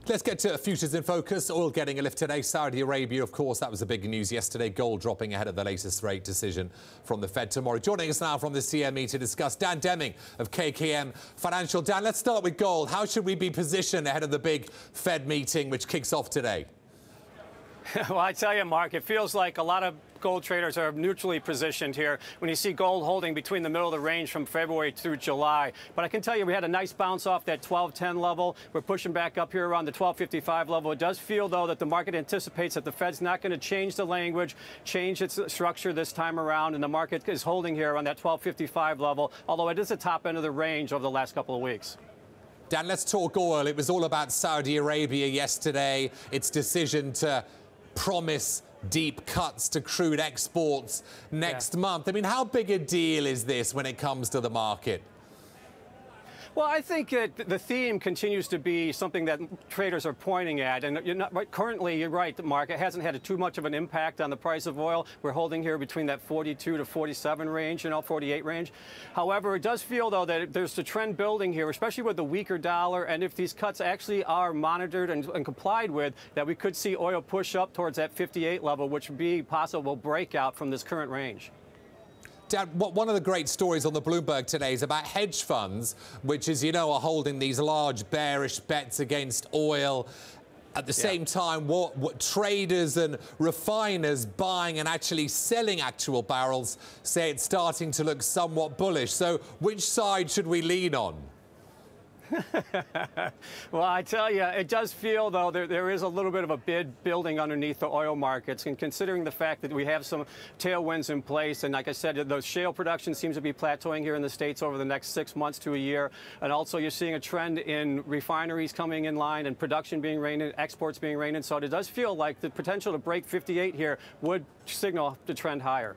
Let's get to futures in focus. Oil getting a lift today. Saudi Arabia, of course, that was the big news yesterday. Gold dropping ahead of the latest rate decision from the Fed tomorrow. Joining us now from the CME to discuss, Dan Deming of KKM Financial. Dan, let's start with gold. How should we be positioned ahead of the big Fed meeting, which kicks off today? Well, I tell you, Mark, it feels like a lot of gold traders are neutrally positioned here when you see gold holding between the middle of the range from February through July. But I can tell you we had a nice bounce off that 1210 level. We're pushing back up here around the 1255 level. It does feel, though, that the market anticipates that the Fed's not going to change the language, change its structure this time around, and the market is holding here on that 1255 level, although it is the top end of the range over the last couple of weeks. Dan, let's talk oil. It was all about Saudi Arabia yesterday, its decision to promise deep cuts to crude exports next month. I mean, how big a deal is this when it comes to the market? Well, I think the theme continues to be something that traders are pointing at. And currently, you're right, the market hasn't had too much of an impact on the price of oil. We're holding here between that 42 to 47 range, 48 range. However, it does feel, though, that there's a trend building here, especially with the weaker dollar. And if these cuts actually are monitored and complied with, that we could see oil push up towards that 58 level, which would be a possible breakout from this current range. Dan, one of the great stories on the Bloomberg today is about hedge funds, which, as you know, are holding these large bearish bets against oil. At the same time, what traders and refiners buying and actually selling actual barrels say it's starting to look somewhat bullish. So which side should we lean on? Well, I tell you, it does feel, though, there is a little bit of a bid building underneath the oil markets. And considering the fact that we have some tailwinds in place, and like I said, the shale production seems to be plateauing here in the States over the next 6 months to a year. And also you're seeing a trend in refineries coming in line and production being reined in, exports being reined in. So it does feel like the potential to break 58 here would signal the trend higher.